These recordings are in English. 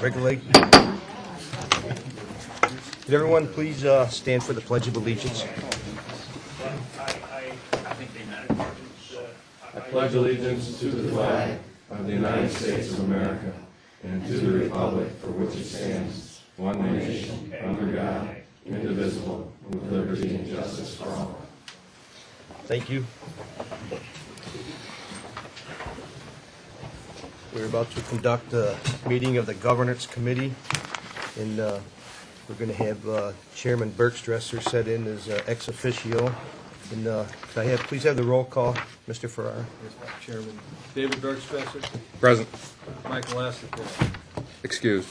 Regulate. Could everyone please stand for the Pledge of Allegiance? I pledge allegiance to the flag of the United States of America and to the republic for which it stands, one nation, under God, indivisible, with liberty and justice for all. Thank you. We're about to conduct a meeting of the Governance Committee, and we're going to have Chairman Bergstresser set in as ex officio. And could I please have the roll call, Mr. Farrar? Yes, Chairman. David Bergstresser. Present. Michael Astor. Excused.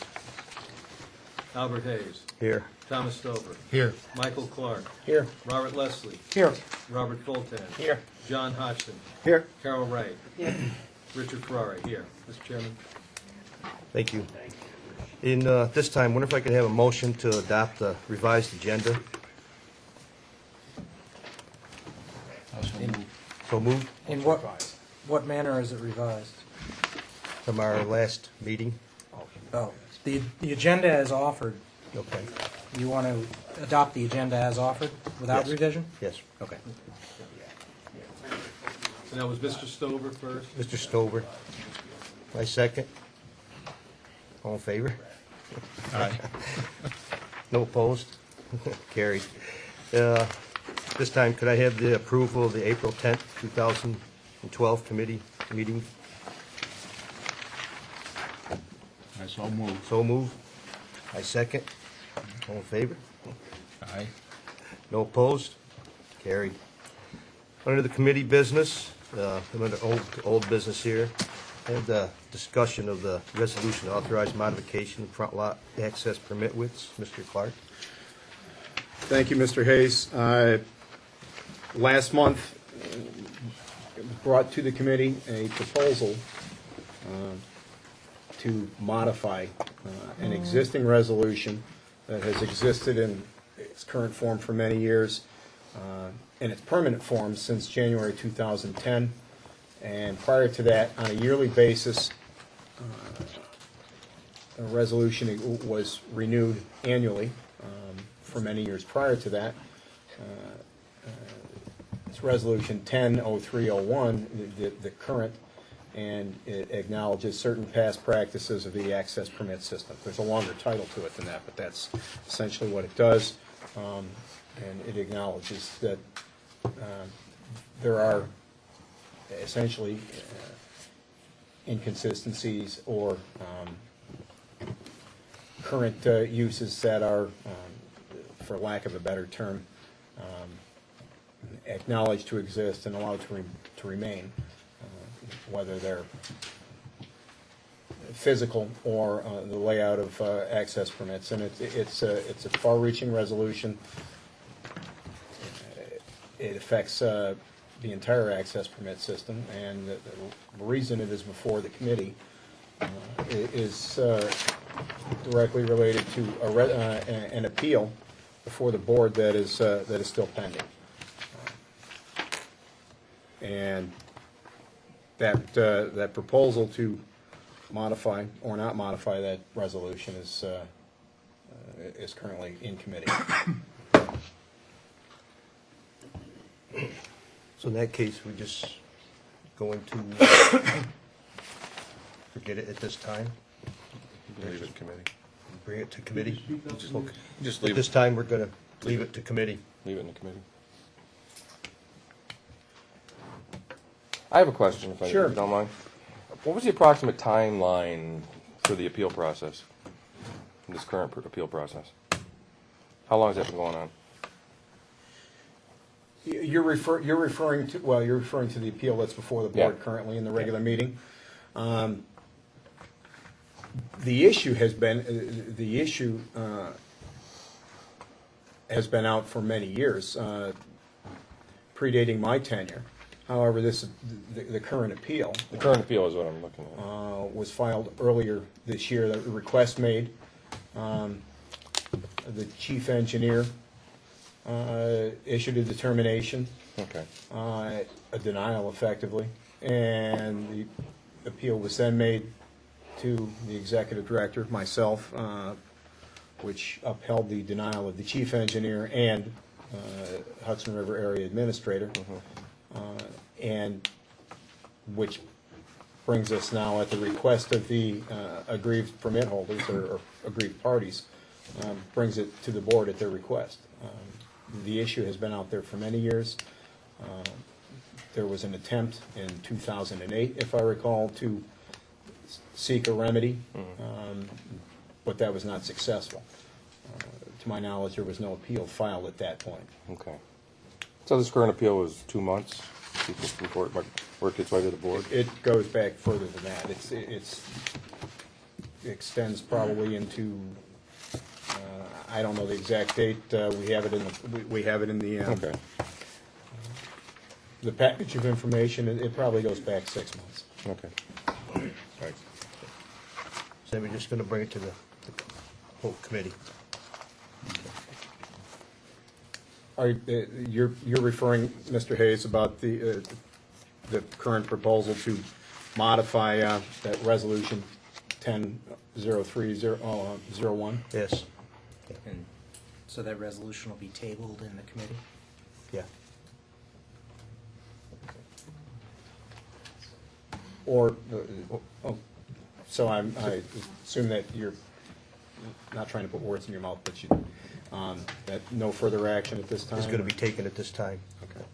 Albert Hayes. Here. Thomas Stover. Here. Michael Clark. Here. Robert Leslie. Here. Robert Fulton. Here. John Hodgson. Here. Carol Wright. Richard Ferrari. Here. Mr. Chairman. Thank you. In this time, I wonder if I could have a motion to adopt the revised agenda. So moved In what manner is it revised? from our last meeting. Oh, the agenda as offered, Okay. you want to adopt the agenda as offered without Yes. revision? Yes. Okay. And that was Mr. Stover first. Mr. Stover. My second. All in favor? Aye. No opposed? Carried. This time, could I have the approval of the April 10th, 2012 committee meeting? I so move. So moved. I second. All in favor? Aye. No opposed? Carried. Under the committee business, I'm under old business here. I have the discussion of the resolution to authorize modification of front lot access permit widths. Mr. Clark. Thank you, Mr. Hayes. Last month, it was brought to the committee a proposal to modify an existing resolution that has existed in its current form for many years, in its permanent form since January 2010. And prior to that, on a yearly basis, a resolution was renewed annually for many years prior to that. It's Resolution 10-0301, the current, and it acknowledges certain past practices of the access permit system. There's a longer title to it than that, but that's essentially what it does. And it acknowledges that there are essentially inconsistencies or current uses that are, for lack of a better term, acknowledged to exist and allowed to remain, whether they're physical or the layout of access permits. And it's a far-reaching resolution. It affects the entire access permit system, and the reason it is before the committee is directly related to an appeal before the board that is still pending. And that proposal to modify or not modify that resolution is currently in committee. So in that case, we're just going to forget it at this time? Leave it committee. Bring it to committee? Okay. Just At leave this it. time, we're going to leave it to committee. Leave it in the committee. I have a question, if Sure. you don't mind. What was the approximate timeline for the appeal process? This current appeal process? How long has that been going on? You're referring to the appeal that's before the board Yeah. currently in the regular meeting. The issue has been out for many years, predating my tenure. However, the current appeal The current appeal is what I'm looking at. was filed earlier this year. The request made, the chief engineer issued a determination, Okay. a denial effectively, and the appeal was then made to the executive director, myself, which upheld the denial of the chief engineer and Hudson River Area Administrator, and which brings us now at the request of the aggrieved permit holders or aggrieved parties, brings it to the board at their request. The issue has been out there for many years. There was an attempt in 2008, if I recall, to seek a remedy, but that was not successful. To my knowledge, there was no appeal filed at that point. Okay. So this current appeal was 2 months before it worked its way to the board? It goes back further than that. It extends probably into, I don't know the exact date. We have it in the Okay. the package of information. It probably goes back 6 months. Okay. Right. So we're just gonna bring it to the whole committee. You're referring, Mr. Hayes, about the current proposal to modify that resolution 10-03-01? Yes, And so that resolution will be tabled in the committee? yeah. Or, so I assume that you're not trying to put words in your mouth, but that no further action at this time? It's gonna be taken at this time. Okay.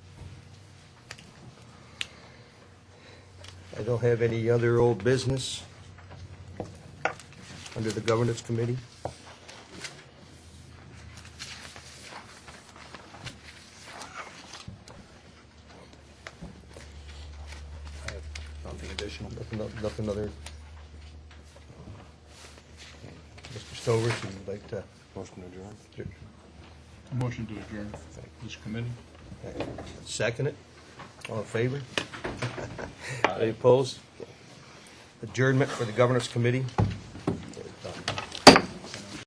I don't have any other old business under the governance committee. I have nothing additional. Nothing other. Mr. Stovers, you'd like to? Motion adjourned. Motion to adjourn this committee. Second it? All in favor? Any opposed? Adjournment for the governance committee.